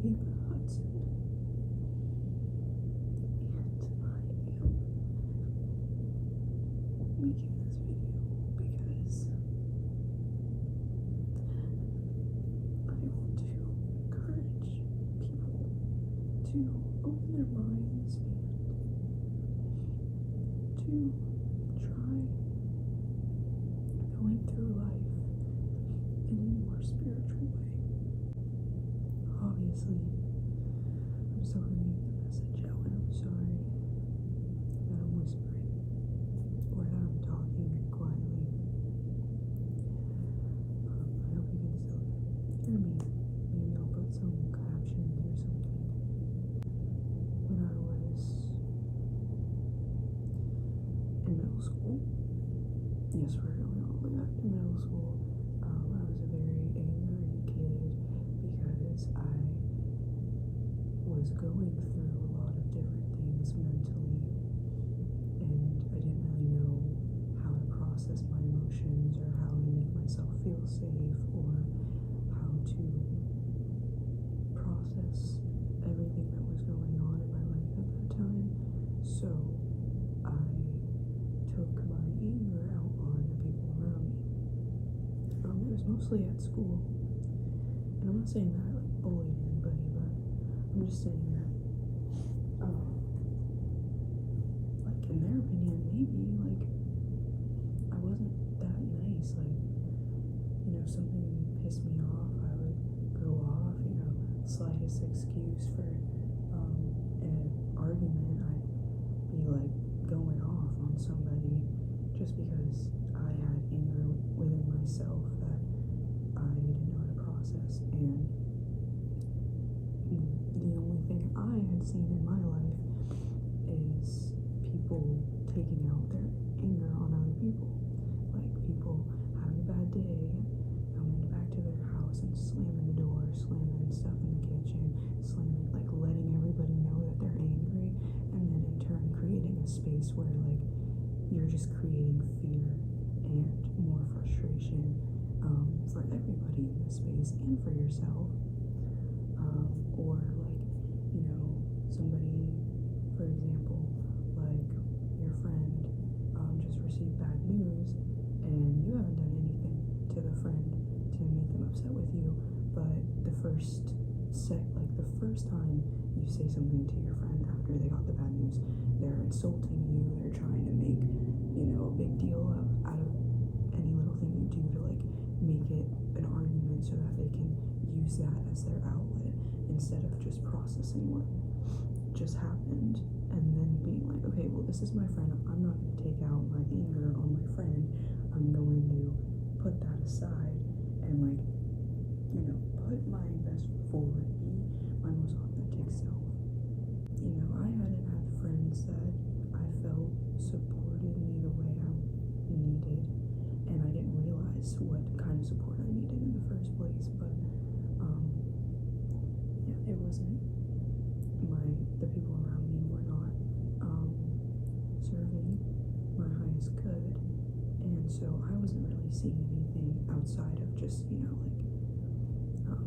Eva Hudson, and I am making this video because I want to encourage people to open their minds and to try going through life in a more spiritual way. Obviously, I'm still going to get the message out, and I'm sorry that I'm whispering or that I'm talking quietly. I hope you can still hear me. Maybe I'll put some captions or something. When I was in middle school, yes, we're going all the way back to middle school, I was a very angry kid because I was going through a lot of different things mentally, and I didn't really know how to process my emotions or how to make myself feel safe or how to process everything that was going on in my life at that time. So I took my anger out on the people around me. It was mostly at school, and I'm not saying that I like bullied anybody, but I'm just saying that like in their opinion, maybe like I wasn't that nice. Like, you know, something pissed me off, I would go off. You know, slightest excuse for an argument, I'd be like going off on somebody just because I had anger within myself that I didn't know how to process. And the only thing I had seen in my life is people taking out their anger on other people. Like people having a bad day and coming back to their house and slamming the door, slamming stuff in the kitchen, slamming, like letting everybody know that they're angry, and then in turn creating a space where like you're just creating fear and more frustration for everybody in the space and for yourself. Or like, you know, somebody, for example, like your friend just received bad news and you haven't done anything to the friend to make them upset with you, but the first time you say something to your friend after they got the bad news, they're insulting you, they're trying to make, you know, a big deal out of any little thing you do to like make it an argument so that they can use that as their outlet instead of just processing what just happened and then being like, okay, well, this is my friend, I'm not going to take out my anger on my friend, I'm going to put that aside and like, you know, put my best foot forward, be my most authentic self. You know, I hadn't had friends that I felt supported me the way I needed, and I didn't realize what kind of support I needed in the first place. But yeah, it wasn't the people around me were not serving my highest good, and so I wasn't really seeing anything outside of just, you know, like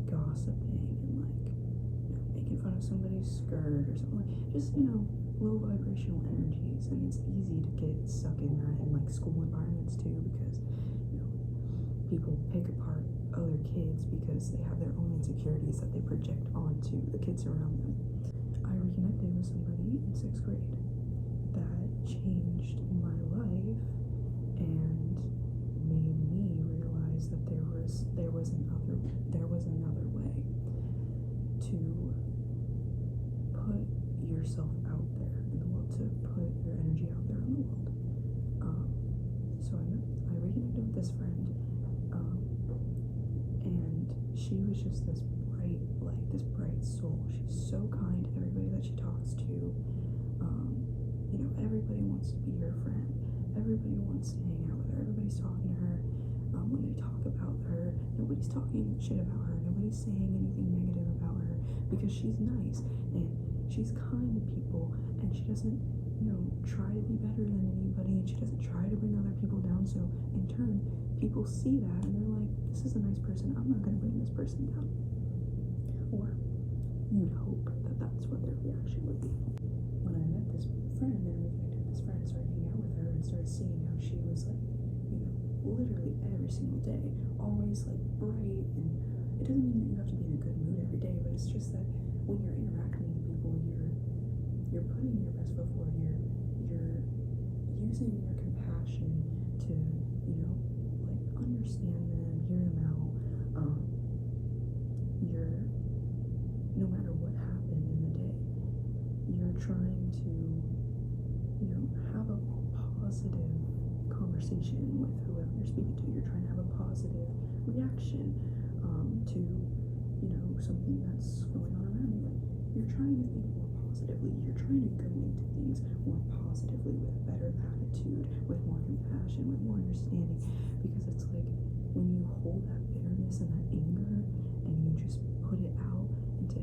gossiping and like, you know, making fun of somebody's skirt or something, like just, you know, low vibrational energies. And it's easy to get stuck in that in like school environments too, because, you know, people pick apart other kids because they have their own insecurities that they project onto the kids around them. I reconnected with somebody in 6th grade that changed my life and made me realize that there was another way to put yourself out there in the world, to put your energy out there in the world. So I reconnected with this friend, and she was just this bright soul. She's so kind to everybody that she talks to. You know, everybody wants to be her friend. Everybody wants to hang out with her. Everybody's talking to her. When they talk about her, nobody's talking shit about her. Nobody's saying anything negative about her because she's nice and she's kind to people, and she doesn't, you know, try to be better than anybody, and she doesn't try to bring other people down. So in turn, people see that and they're like, this is a nice person, I'm not going to bring this person down. Or you'd hope that that's what their reaction would be. When I met this friend and reconnected with this friend, started hanging out with her and started seeing how she was like, literally every single day, always like bright, and it doesn't mean that you have to be in a good mood every day, but it's just that when you're interacting with people, you're putting your best foot forward, you're using your compassion to, like understand them, hear them out. You're, no matter what happened in the day, you're trying to, have a positive conversation with whoever you're speaking to. You're trying to have a positive reaction to, something that's going on around you. Like, you're trying to think more positively. You're trying to go into things more positively with a better attitude, with more compassion, with more understanding. Because it's like when you hold that bitterness and that anger and you just put it out into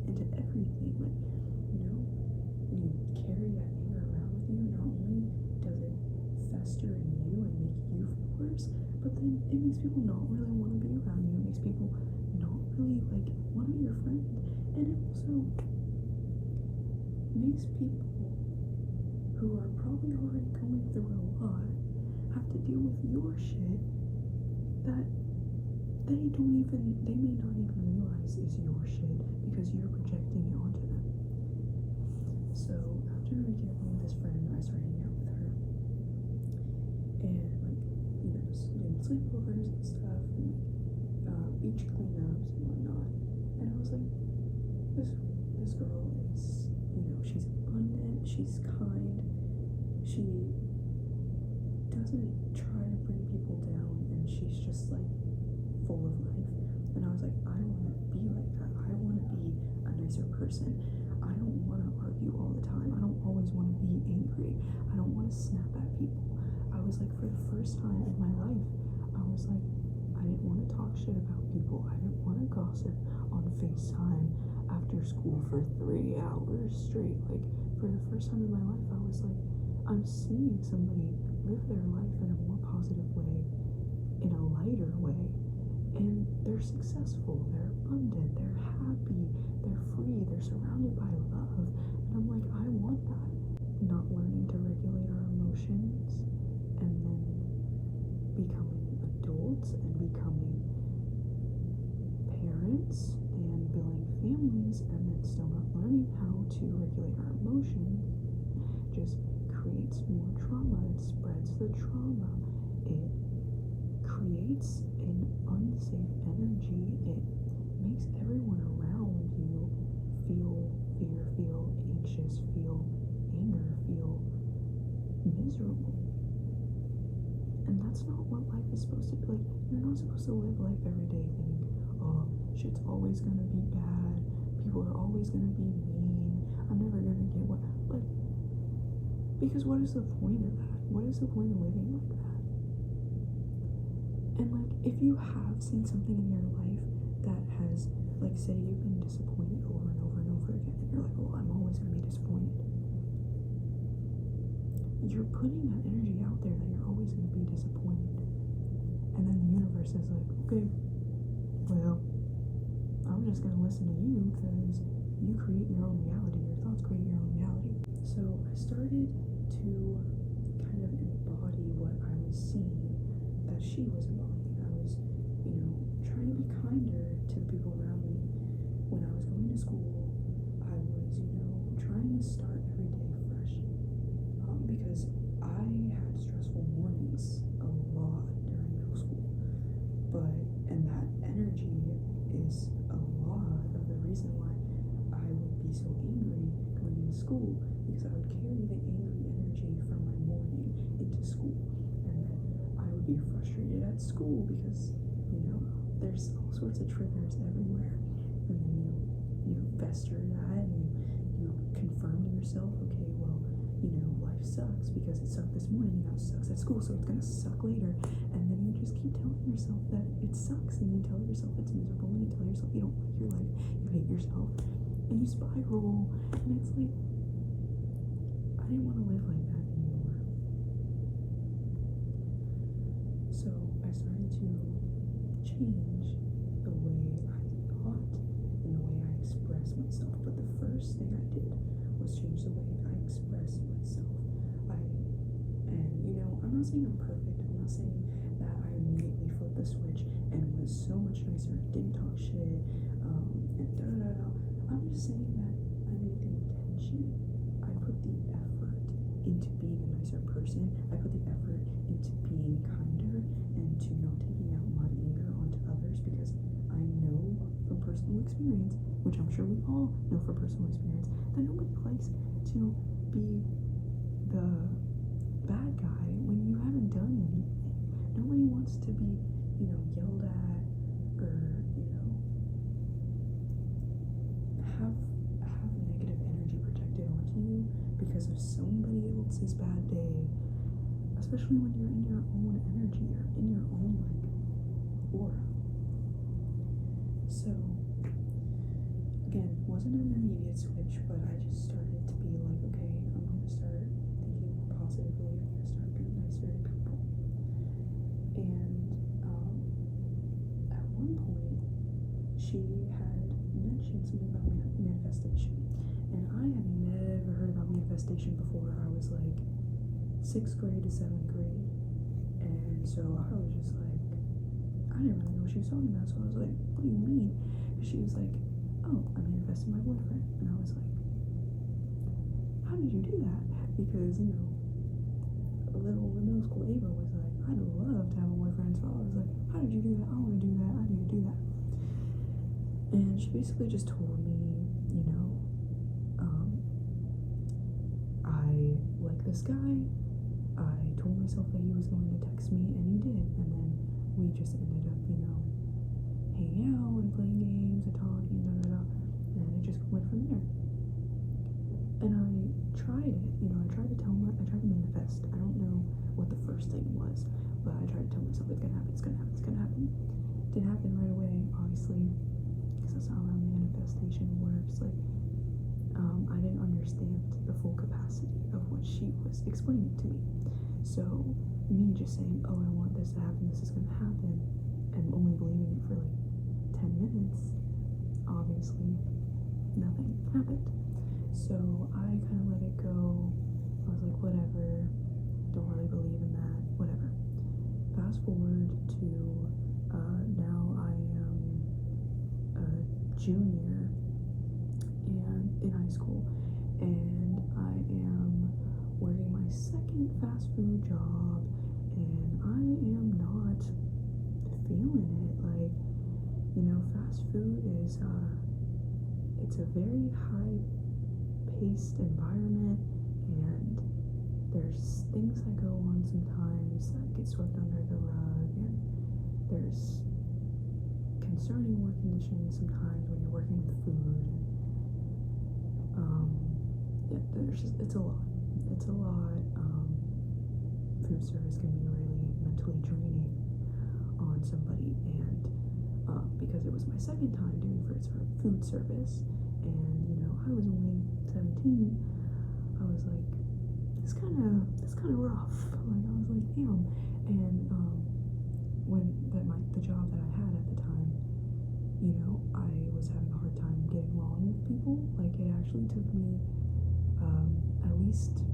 into everything, when you carry that anger around with you, not only does it fester in you and make you feel worse, but then it makes people not really want to be around you. It makes people not really want to be your friend, and it also makes people who are probably already going through a lot have to deal with your shit that they may not even realize is your shit because you're projecting it onto them. So after reconnecting with this friend, I started hanging out with her, and just doing sleepovers and stuff, and beach cleanups and whatnot. And I was like, this girl is, she's abundant, she's kind, she doesn't try to bring people down, and she's just full of life. And I was like, I want to be like that. I want to be a nicer person. I don't want to argue all the time. I don't always want to be angry. I don't want to snap at people. I was like, for the first time in my life, I was like, I didn't want to talk shit about people. I didn't want to gossip on FaceTime after school for 3 hours straight. For the first time in my life, I was like, I'm seeing somebody live their life in a more positive way, in a lighter way, and they're successful, they're abundant, they're happy, they're free, they're surrounded by love. And I'm like, I want that. Not learning to regulate our emotions, and then becoming adults and becoming parents and building families, and then still not learning how to regulate our emotions just creates more trauma. It spreads the trauma. It creates an unsafe energy. It makes everyone around you feel fear, feel anxious, feel anger, feel miserable. And that's not what life is supposed to be like. You're not supposed to live life every day thinking, oh, shit's always gonna be bad, people are always gonna be mean, I'm never gonna get what, because what is the point of that? What is the point of living like that? And if you have seen something in your life that has, say you've been disappointed over and over and over again, and you're like, well, I'm always gonna be disappointed. You're putting that energy out there that you're always going to be disappointed. And then the universe is like, okay, well, I'm just going to listen to you because you create your own reality. Your thoughts create your own reality. So I started to kind of embody what I was seeing that she was embodying. I was, trying to be kinder to the people around me. When I was going to school, I was, trying to start every day fresh. Because I had stressful mornings a lot during middle school, and that energy is a lot of the reason why I would be so angry going into school, because I would carry the angry energy from my morning into school, and then I would be frustrated at school because, there's all sorts of triggers everywhere, and then you fester that, and you confirm to yourself, okay, well, life sucks because it sucked this morning, and now it sucks at school, so it's gonna suck later. And then you just keep telling yourself that it sucks, and you tell yourself it's miserable, and you tell yourself you don't like your life, you hate yourself, and you spiral. And it's like, I didn't want to live like that anymore. So I started to change the way I thought and the way express myself. But the first thing I did was change the way I express myself. I'm not saying I'm perfect. I'm not saying that I immediately flipped the switch and was so much nicer, didn't talk shit, and da da da. I'm just saying that I made the intention. I put the effort into being a nicer person. I put the effort into being kinder and to not taking out my anger onto others, because I know from personal experience, which I'm sure we all know from personal experience, that nobody likes to be the bad guy when you haven't done anything. Nobody wants to be, yelled at, or, have negative energy projected onto you because of somebody else's bad day, especially when you're in your own energy or in your own aura. So again, wasn't an immediate switch, but I just started to be like, okay, I'm gonna start thinking more positively. I'm gonna start being nicer to people. And at one point, she had mentioned something about manifestation, and I had never heard about manifestation before. I was like 6th grade to 7th grade, and so I was just like, I didn't really know what she was talking about. So I was like, what do you mean? And she was like, oh, I manifested my boyfriend. And I was like, how did you do that? Because, little middle school Ava was like, I'd love to have a boyfriend. So I was like, how did you do that? I want to do that. I need to do that. And she basically just told me, I like this guy. I told myself that he was going to text me, and he did. And then we just ended up, hanging out and playing games and talking, and it just went from there. And I tried it, I tried to manifest. I don't know what the first thing was, but I tried to tell myself it's gonna happen, it's gonna happen, it's gonna happen. Didn't happen right away, obviously, because that's not how manifestation works. I didn't understand the full capacity of what she was explaining to me. So me just saying, oh, I want this to happen, this is gonna happen, and only believing it for 10 minutes, obviously nothing happened. So I kind of let it go. I was like, whatever, don't really believe in that, whatever. Fast forward to now I am a junior and in high school, and I am working my second fast food job, and I am not feeling it. Fast food is it's a very high paced environment, and there's things that go on sometimes that get swept under the rug, and there's concerning work conditions sometimes when you're working with food. It's a lot. Food service can be really mentally draining on somebody, and because it was my second time doing food service, and I was only 17, I was like, it's kind of rough. I was like, damn. And when the job that I had at the time, I was having a hard time getting along with people. It actually took me at least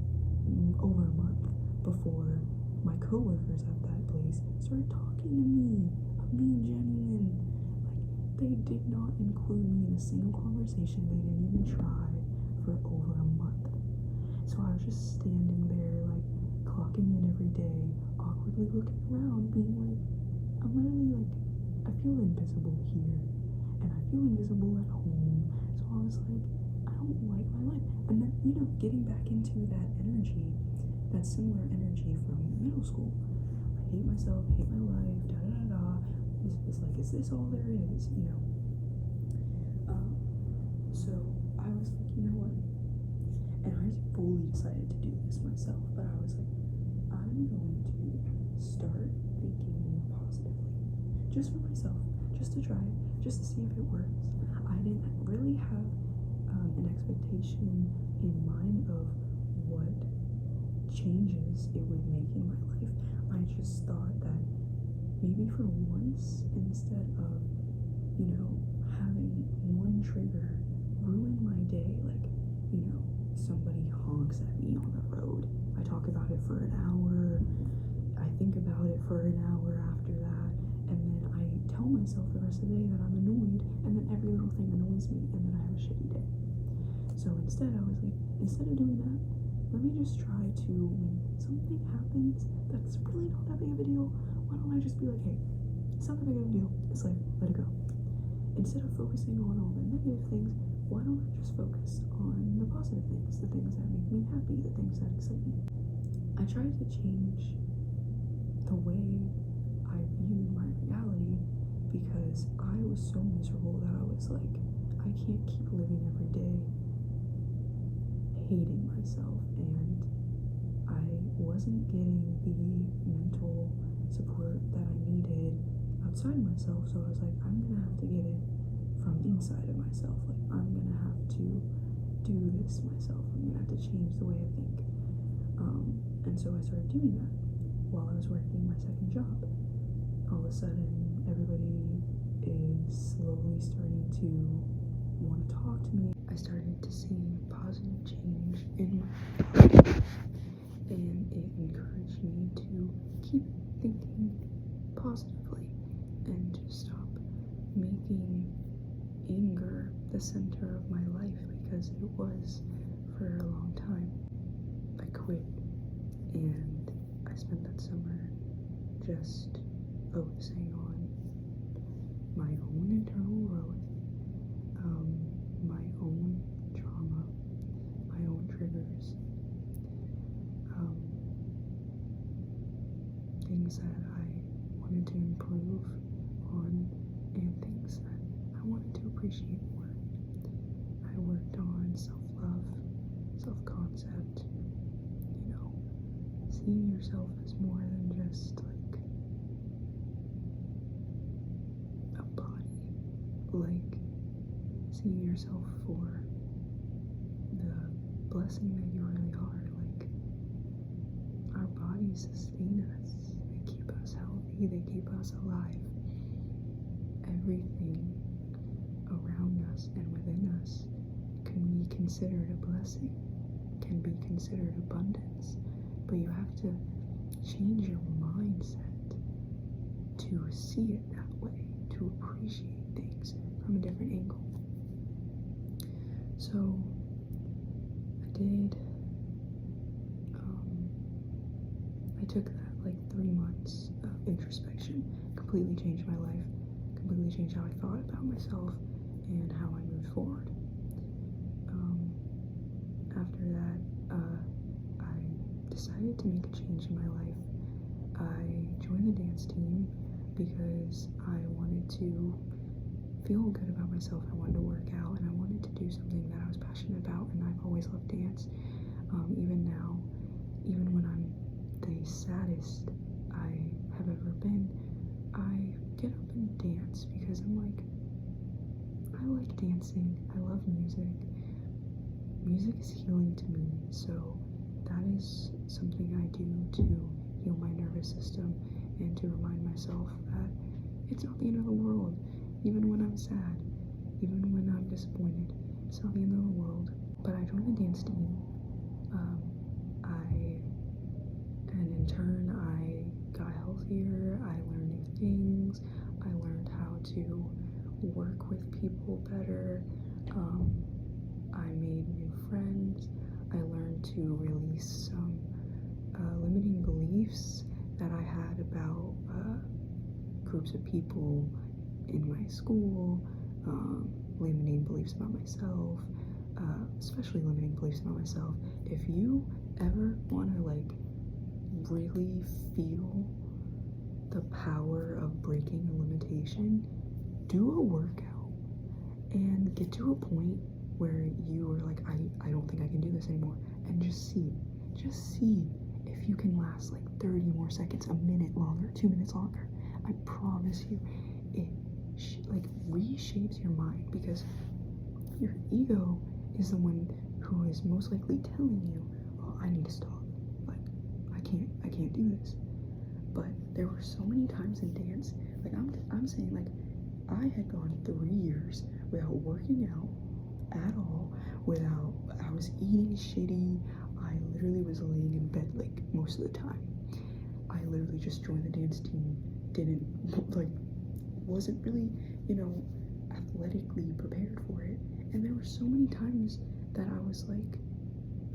over a month before my coworkers at that place started talking to me. I'm being genuine. They did not include me in a single conversation. They didn't even try for over a month. So I was just standing there, clocking in every day, awkwardly looking around, being like, I'm literally I feel invisible here, and I feel invisible at home. So I was like, I don't like my life. And then, getting back into that energy, that similar energy from middle school. I hate myself, hate my life, da da da da. Is this all there is? So I was like, you know what? And I fully decided to do this myself, but I was like, I'm going to start thinking more positively. Just for myself, just to try, just to see if it works. I didn't really have an expectation in mind of what changes it would make in my life. I just thought that maybe for once, instead of, having one trigger ruin my day. Like, somebody honks at me on the road. I talk about it for an hour. I think about it for an hour after that. And then I tell myself the rest of the day that I'm annoyed. And then every little thing annoys me. And then I have a shitty day. So instead, I was like, instead of doing that, let me just try to, when something happens that's really not that big of a deal, why don't I just be like, hey, it's not that big of a deal. It's like, let it go. Instead of focusing on all the negative things, why don't I just focus on the positive things, the things that make me happy, the things that excite me. I tried to change the way I viewed my reality because I was so miserable that I was like, I can't keep living every day hating myself, and I wasn't getting the mental support that I needed outside myself. So I was like, I'm gonna have to get it from inside of myself. Like, I'm gonna have to do this myself. I'm gonna have to change the way I think. And so I started doing that while I was working my second job. All of a sudden, everybody is slowly starting to want to talk to me. I started to see positive change in my life, and it encouraged me to keep thinking positively and to stop making anger the center of my life, because it was for a long time. I quit, and I spent that summer just focusing on my own internal growth, my own trauma, my own triggers, things that I wanted to improve on, and things that I wanted to appreciate more. I worked on self-love, self-concept, seeing yourself as more than just like a body, like seeing yourself for the blessing that you really are. Like, our bodies sustain us, they keep us healthy, they keep us alive. Everything around us and within us can be considered a blessing, can be considered abundance, but you have to change your mindset to see it that way, to appreciate things from a different angle. So I took that like 3 months of introspection, completely changed my life, completely changed how I thought about myself and how I moved forward. After that, I decided to make a change in my life. I joined the dance team because I wanted to feel good about myself. I wanted to work out, and I wanted to do something that I was passionate about, and I've always loved dance. Even now, even when I'm the saddest I have ever been, I get up and dance because I'm like, I like dancing, I love music. Music is healing to me, so that is something I do to heal my nervous system and to remind myself that it's not the end of the world. Even when I'm sad, even when I'm disappointed, it's not the end of the world. But I joined the dance team. And in turn, I got healthier, I learned new things, I learned how to work with people better, I made new friends, I learned to release some limiting beliefs that I had about groups of people in my school, limiting beliefs about myself, especially limiting beliefs about myself. If you ever want to really feel the power of breaking a limitation, do a workout and get to a point where you are like, I don't think I can do this anymore, and just see if you can last 30 more seconds, a minute longer, 2 minutes longer. I promise you, it reshapes your mind, because your ego is the one who is most likely telling you, oh, I need to stop, I can't do this. But there were so many times in dance, I'm saying I had gone 3 years without working out at all, I was eating shitty. I literally was laying in bed like most of the time. I literally just joined the dance team, wasn't really, athletically prepared for it. And there were so many times that I was like,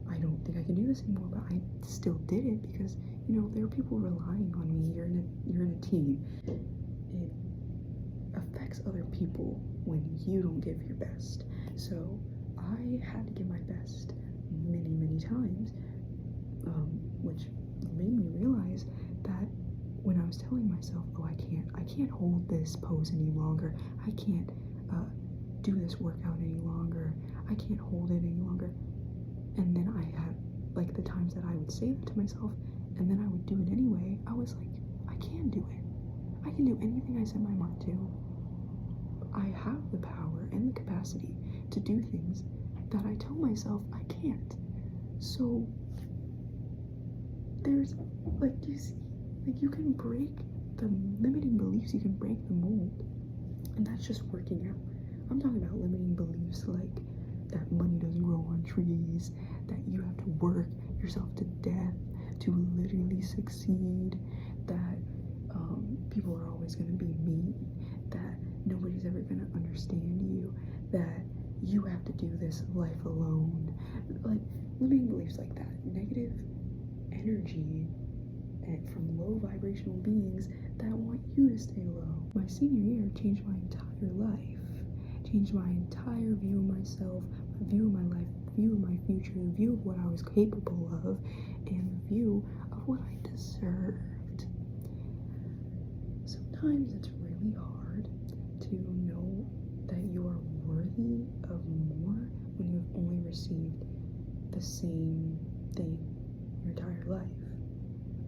I don't think I can do this anymore, but I still did it because, there were people relying on me. You're in a team. It affects other people when you don't give your best. So I had to give my best many, many times, which made me realize that when I was telling myself, oh, I can't hold this pose any longer, I can't do this workout any longer, I can't hold it any longer, and then I had, like, the times that I would say that to myself, and then I would do it anyway, I was like, I can do it. I can do anything I set my mind to. I have the power and the capacity to do things that I tell myself I can't. So there's, you see, you can break the limiting beliefs, you can break the mold, and that's just working out. I'm talking about limiting beliefs like that money doesn't grow on trees, that you have to work yourself to death to literally succeed, that people are always going to be mean, that nobody's ever going to understand you, that you have to do this life alone. Like, limiting beliefs like that, negative energy and from low vibrational beings that want you to stay low. My senior year changed my entire life, changed my entire view of myself, my view of my life, view of my future, the view of what I was capable of, and the view of what I deserved. Sometimes it's really hard to know that you are worthy of more when you have only received the same thing your entire life,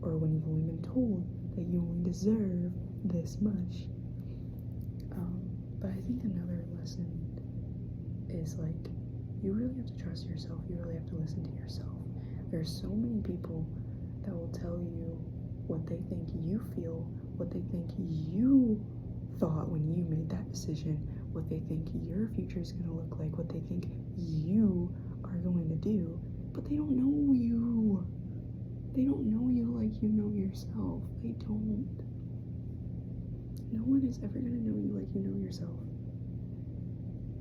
or when you've only been told that you only deserve this much. But I think another lesson is, you really have to trust yourself. You really have to listen to yourself. There's so many people that will tell you what they think you feel, what they think you thought when you made that decision, what they think your future is going to look like, what they think you are going to do, but they don't know you. They don't know you like you know yourself. They don't. No one is ever going to know you like you know yourself.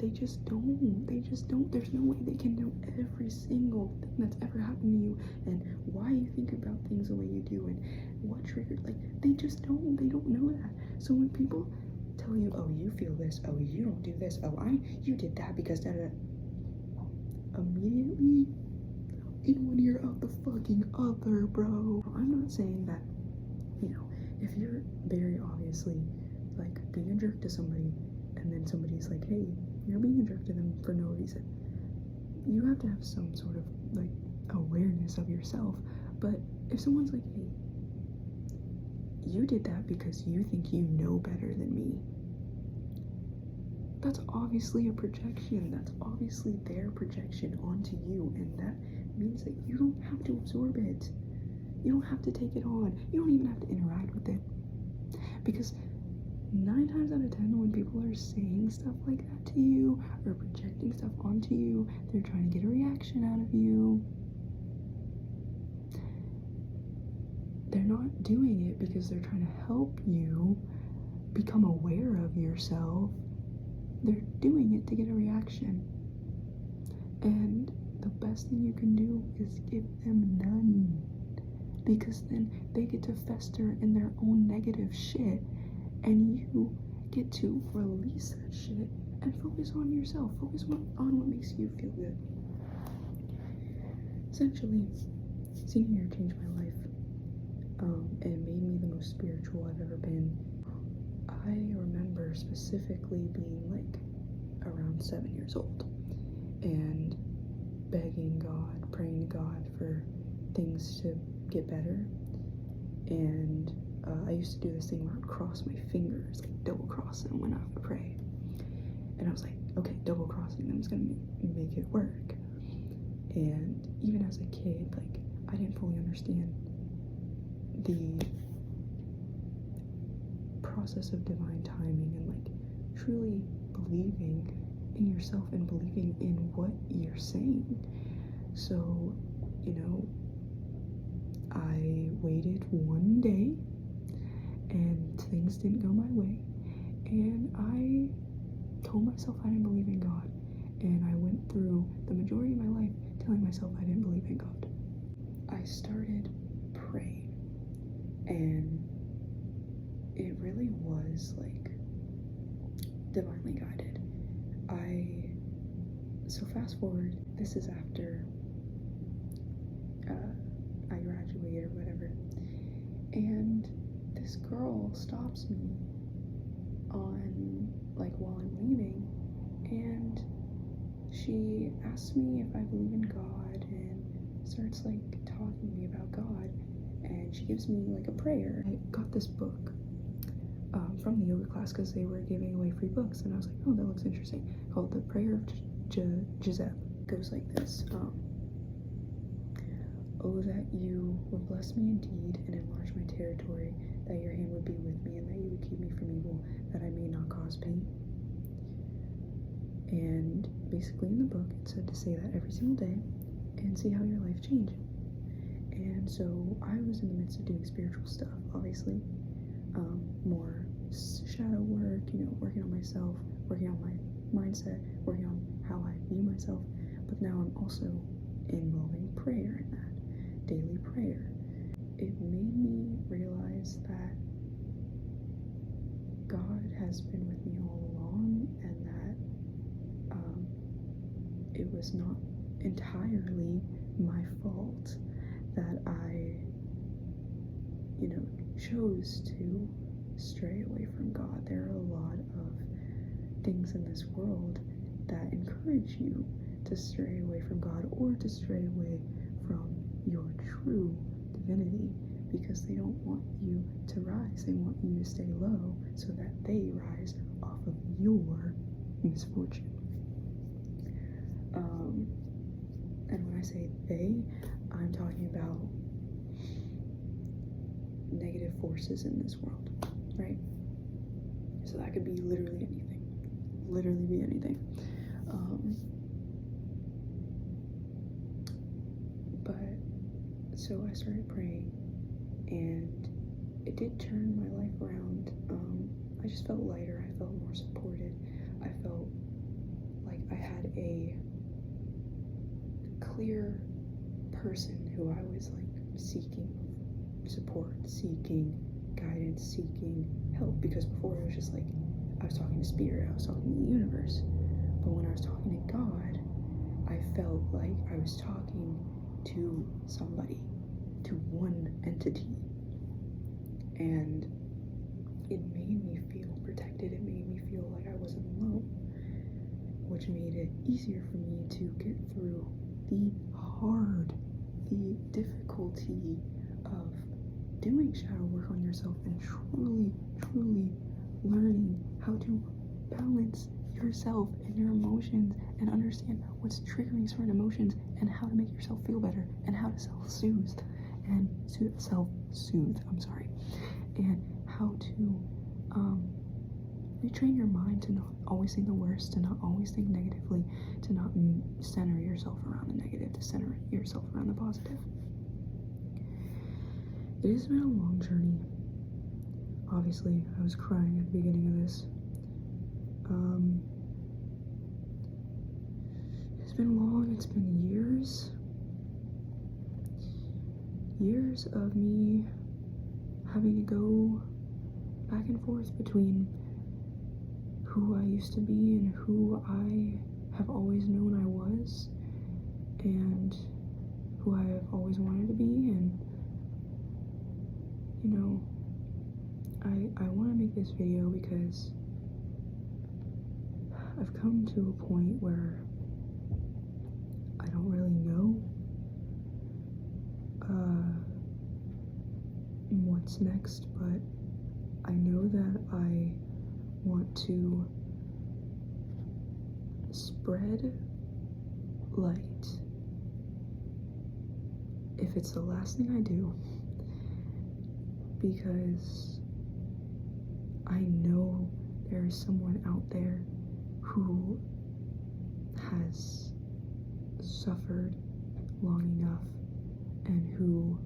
They just don't. There's no way they can know every single thing that's ever happened to you and why you think about things the way you do and what triggered. They just don't. They don't know that. So when people tell you, oh, you feel this, oh, you don't do this, oh, you did that because da-da-da, immediately in one ear out the fucking other, bro. I'm not saying that, if you're very obviously, being a jerk to somebody, and then somebody's like, hey, you're being a jerk to them for no reason. You have to have some sort of, awareness of yourself. But if someone's like, hey, you did that because you think you know better than me, that's obviously a projection. That's obviously their projection onto you, and that means that you don't have to absorb it. You don't have to take it on. You don't even have to interact with it. Because 9 times out of 10, when people are saying stuff like that to you, or projecting stuff onto you, they're trying to get a reaction out of you. They're not doing it because they're trying to help you become aware of yourself. They're doing it to get a reaction. And the best thing you can do is give them none. Because then they get to fester in their own negative shit, and you get to release that shit and focus on yourself. Focus on what makes you feel good. Essentially, senior year changed my life, and made me the most spiritual I've ever been. I remember specifically being around 7 years old and begging God, praying to God for things to get better. And I used to do this thing where I would cross my fingers, double cross them when I would pray. And I was like, okay, double crossing them is gonna make it work. And even as a kid, I didn't fully understand the process of divine timing and truly believing in yourself and believing in what you're saying. So, you know, I waited one day and things didn't go my way, and I told myself I didn't believe in God, and I went through the majority of my life telling myself I didn't believe in God. I started praying, and it really was like divinely guided. So fast forward, this is after I graduated or whatever, and this girl stops me on, like, while I'm leaving, and she asks me if I believe in God and starts like talking to me about God, and she gives me like a prayer. I got this book from the yoga class because they were giving away free books, and I was like, oh, that looks interesting, called The Prayer of Giselle. It goes like this. Oh, that you would bless me indeed and enlarge my territory, that your hand would be with me, and that you would keep me from evil, that I may not cause pain. And basically in the book, it said to say that every single day and see how your life changes. And so I was in the midst of doing spiritual stuff, obviously, more shadow work, you know, working on myself, working on my mindset, working on how I view myself. But now I'm also involving prayer in that, daily prayer. It made me realize that God has been with me all along, and that it was not entirely my fault that I, you know, chose to stray away from God. There are a lot of things in this world that encourage you to stray away from God or to stray away from your true divinity, because they don't want you to rise. They want you to stay low so that they rise off of your misfortune. And when I say they, I'm talking about negative forces in this world, right? So that could be literally anything. Literally be anything. But so I started praying, and it did turn my life around. I just felt lighter. I felt more supported. I felt like I had a clear person who I was like seeking support, seeking guidance, seeking help, because before it was just like I was talking to spirit, I was talking to the universe. But when I was talking to God, I felt like I was talking to somebody, to one entity, and it made me feel protected. It made me feel like I wasn't alone, which made it easier for me to get through the difficulty of doing shadow work on yourself and truly learning how to balance yourself and your emotions and understand what's triggering certain emotions and how to make yourself feel better and how to self-soothe and and how to retrain your mind to not always think the worst, to not always think negatively, to not center yourself around the negative, to center yourself around the positive. It has been a long journey. Obviously, I was crying at the beginning of this. It's been long. It's been years of me having to go back and forth between who I used to be and who I have always known I was, and who I have always wanted to be. And you know, I want to make this video because I've come to a point where I don't really know what's next, but I know that I want to spread light. If it's the last thing I do, because I know there is someone out there who has suffered long enough and who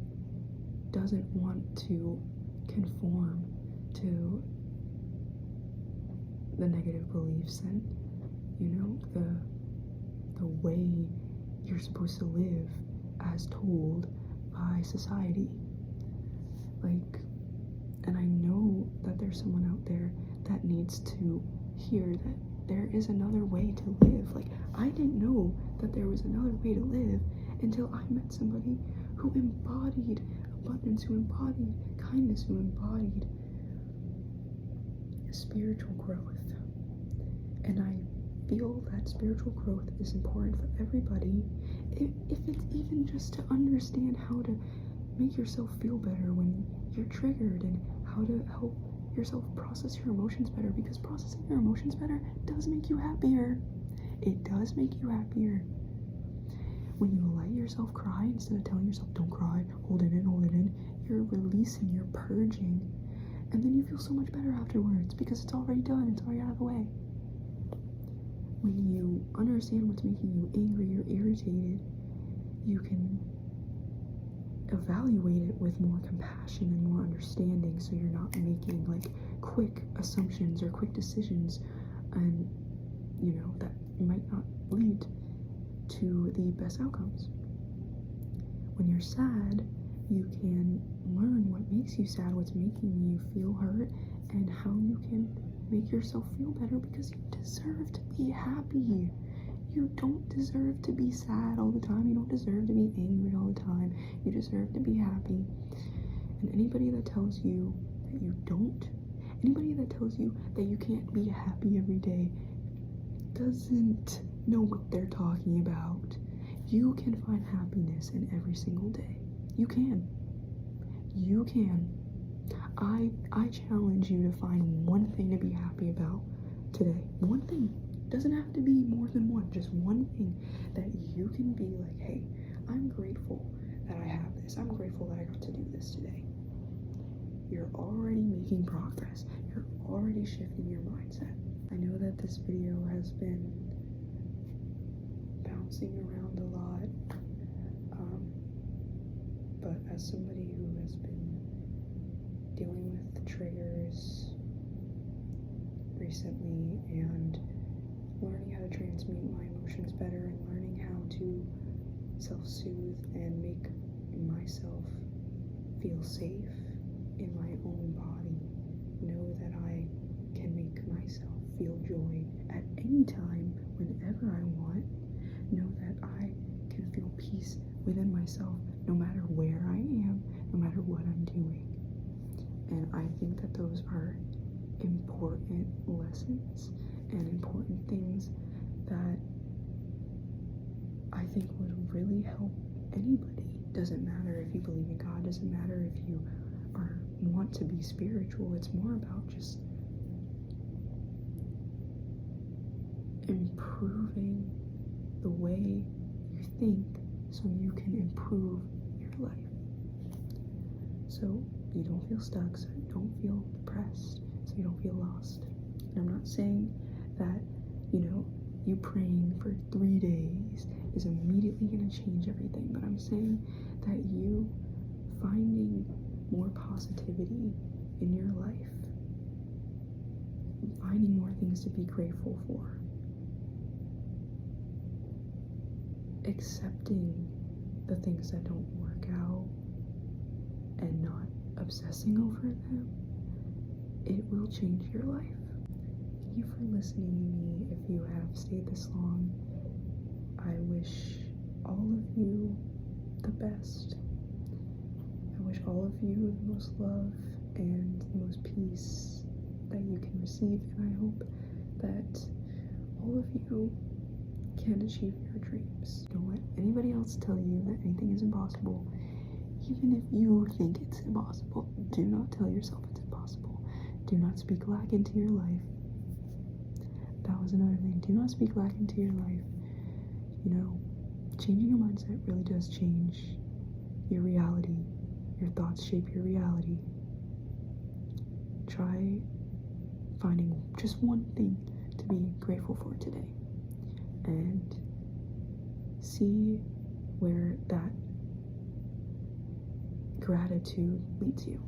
doesn't want to conform to the negative beliefs and, you know, the way you're supposed to live as told by society. Like, and I know that there's someone out there that needs to hear that there is another way to live. Like, I didn't know that there was another way to live until I met somebody who embodied abundance, who embodied kindness, who embodied spiritual growth. And I feel that spiritual growth is important for everybody, if it's even just to understand how to make yourself feel better when you're triggered, and how to help yourself process your emotions better, because processing your emotions better does make you happier. It does make you happier. When you let yourself cry instead of telling yourself, don't cry, hold it in, you're releasing, you're purging, and then you feel so much better afterwards because it's already done, it's already out of the way. When you understand what's making you angry or irritated, you can evaluate it with more compassion and more understanding, so you're not making like quick assumptions or quick decisions, and you know, that might not lead to the best outcomes. When you're sad, you can learn what makes you sad, what's making you feel hurt, and how you can make yourself feel better, because you deserve to be happy. You don't deserve to be sad all the time. You don't deserve to be angry all the time. You deserve to be happy. And anybody that tells you that you don't, anybody that tells you that you can't be happy every day, doesn't know what they're talking about. You can find happiness in every single day. You can. You can. I challenge you to find one thing to be happy about today. One thing. Doesn't have to be more than one. Just one thing that you can be like, hey, I'm grateful that I have this. I'm grateful that I got to do this today. You're already making progress. You're already shifting your mindset. I know that this video has been bouncing around a lot, but as somebody who has been dealing with the triggers recently and learning how to transmute my emotions better, and learning how to self-soothe and make myself feel safe in my own body, know that I can make myself feel joy at any time, whenever I want, know that I can feel peace within myself no matter where I am, no matter what I'm doing. And I think that those are important lessons and important things that I think would really help anybody. Doesn't matter if you believe in God, doesn't matter if you want to be spiritual. It's more about just improving the way you think so you can improve your life. So you don't feel stuck, so you don't feel depressed, so you don't feel lost. And I'm not saying that, you know, you praying for 3 days is immediately going to change everything, but I'm saying that you finding more positivity in your life, finding more things to be grateful for, accepting the things that don't work out and not obsessing over them, it will change your life. Thank you for listening to me. If you have stayed this long, I wish all of you the best. I wish all of you the most love and the most peace that you can receive, and I hope that all of you can achieve your dreams. Don't let anybody else tell you that anything is impossible. Even if you think it's impossible, do not tell yourself it's impossible. Do not speak lack into your life. That was another thing. Do not speak lack into your life. You know, changing your mindset really does change your reality. Your thoughts shape your reality. Try finding just one thing to be grateful for today and see where that gratitude leads you.